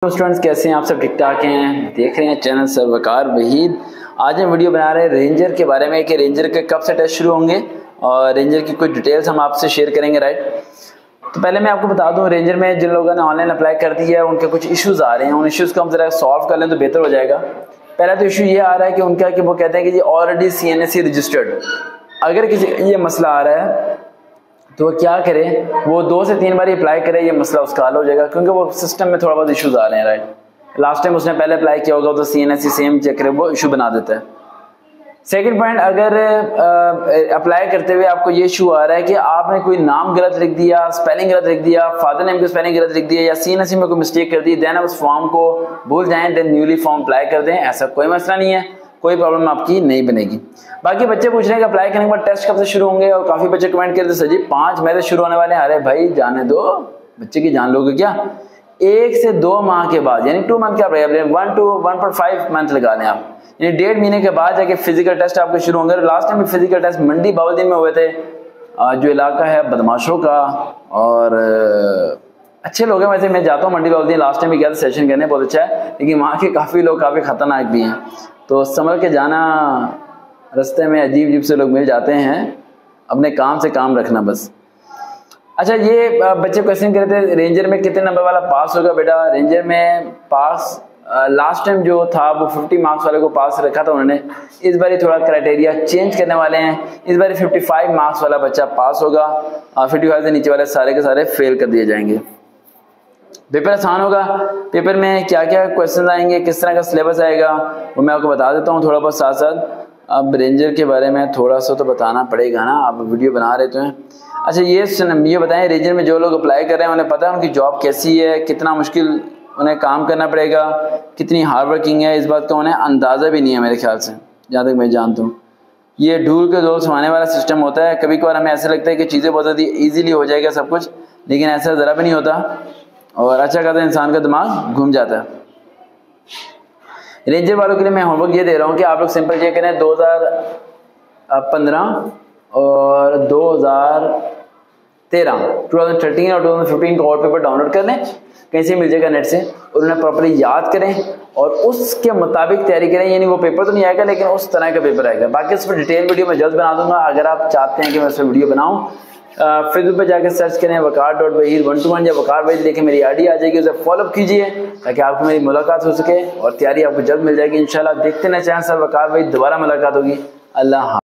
Students कैसे हैं आप सब? ठीक ठाक हैं? देख रहे हैं चैनल सर वकार वहीद। आज हम वीडियो बना रहे हैं रेंजर के बारे में कि रेंजर के कब से टेस्ट शुरू होंगे और रेंजर की कुछ डिटेल्स हम आपसे शेयर करेंगे। राइट, तो पहले मैं आपको बता दूं, रेंजर में जिन लोगों ने ऑनलाइन अप्लाई कर दिया है उनके कुछ इश्यूज आ रहे हैं। उन इश्यूज को हम जरा सॉल्व कर लें तो बेहतर हो जाएगा। पहला तो इशू ये आ रहा है कि उनका कि वो कहते हैं कि जी ऑलरेडी CNSE रजिस्टर्ड। अगर किसी ये मसला आ रहा है तो वो क्या करे, वो 2 से 3 बार अप्लाई करे, ये मसला उसका हल हो जाएगा, क्योंकि वो सिस्टम में थोड़ा बहुत इश्यूज आ रहे हैं। राइट, लास्ट टाइम उसने पहले अप्लाई किया होगा तो CNSE सेम चेक करे, वो इशू बना देता है। सेकंड पॉइंट, अगर अप्लाई करते हुए आपको ये इशू आ रहा है कि आपने कोई नाम गलत लिख दिया, स्पेलिंग गलत लिख दिया, फादर नेम की स्पेलिंग गलत लिख दिया या CNSE में कोई मिस्टेक कर दी, देन आप उस फॉर्म को भूल जाएं, देन न्यूली फॉर्म अप्लाई कर दें। ऐसा कोई मसला नहीं है, कोई प्रॉब्लम आपकी नहीं बनेगी। बाकी बच्चे पूछ रहे हैं कि अप्लाई करने के बाद टेस्ट कब से शुरू होंगे, और काफी बच्चे कमेंट करते सर जी 5 मई से शुरू होने वाले हैं। अरे भाई जाने दो, बच्चे की जान लोगे क्या? 1 से 2 माह के बाद, यानी 2 मंथ का 1 to 1.5 मंथ लगा लें आप, यानी 1.5 महीने के बाद जाके फिजिकल टेस्ट आपके शुरू होंगे। लास्ट टाइम फिजिकल टेस्ट मंडी बाउद्दीन में हुए थे, जो इलाका है बदमाशों का, और अच्छे लोग हैं वैसे। मैं जाता हूँ मंडी बाउद्दीन, लास्ट टाइम भी गया था सेशन करने, बहुत अच्छा है, लेकिन वहाँ के काफ़ी लोग काफ़ी खतरनाक भी हैं, तो संभल के जाना। रास्ते में अजीब अजीब से लोग मिल जाते हैं, अपने काम से काम रखना बस। अच्छा, ये बच्चे क्वेश्चन कर रहे थे रेंजर में कितने नंबर वाला पास होगा। बेटा रेंजर में पास लास्ट टाइम जो था वो 50 मार्क्स वाले को पास रखा था उन्होंने। इस बार थोड़ा क्राइटेरिया चेंज करने वाले हैं, इस बार 55 मार्क्स वाला बच्चा पास होगा, 55 से नीचे वाले सारे के सारे फेल कर दिए जाएंगे। पेपर आसान होगा। पेपर में क्या क्या क्वेश्चन आएंगे, किस तरह का सिलेबस आएगा, वो मैं आपको बता देता हूँ थोड़ा बहुत साथ साथ। अब रेंजर के बारे में थोड़ा सा तो बताना पड़ेगा ना, आप वीडियो बना रहे तो हैं। अच्छा, ये बताएं, रेंजर में जो लोग अप्लाई कर रहे हैं उन्हें पता है उनकी जॉब कैसी है, कितना मुश्किल उन्हें काम करना पड़ेगा, कितनी हार्ड वर्किंग है, इस बात का उन्हें अंदाज़ा भी नहीं है मेरे ख्याल से, जहाँ तक मैं जानता हूँ। ये ढूल के दौर समाने वाला सिस्टम होता है। कभी कभार हमें ऐसा लगता है कि चीज़ें बहुत ज़्यादा ईजीली हो जाएगा सब कुछ, लेकिन ऐसा ज़रा भी नहीं होता, और अच्छा खासा इंसान का दिमाग घूम जाता है। रेंजर वालों के लिए मैं होमवर्क ये दे रहा हूँ कि आप लोग सिंपल ये करें, 2015 और 2013 2013 और 2015 का और पेपर डाउनलोड कर लें, कहीं से मिल जाएगा नेट से, और उन्हें प्रॉपर्ली याद करें और उसके मुताबिक तैयारी करें। यानी वो पेपर तो नहीं आएगा लेकिन उस तरह का पेपर आएगा। बाकी इस पर डिटेल वीडियो मैं जल्द बना दूंगा। अगर आप चाहते हैं कि मैं उस पर वीडियो बनाऊँ, फेसबुक पे जाकर सर्च करें waqar.wahid121 या वकार वहीद लेके मेरी आईडी आ जाएगी, उसे फॉलो कीजिए ताकि आपको मेरी मुलाकात हो सके और तैयारी आपको जल्द मिल जाएगी इंशाल्लाह। देखते हैं चैनल सर वकार वहीद, दोबारा मुलाकात होगी। अल्लाह।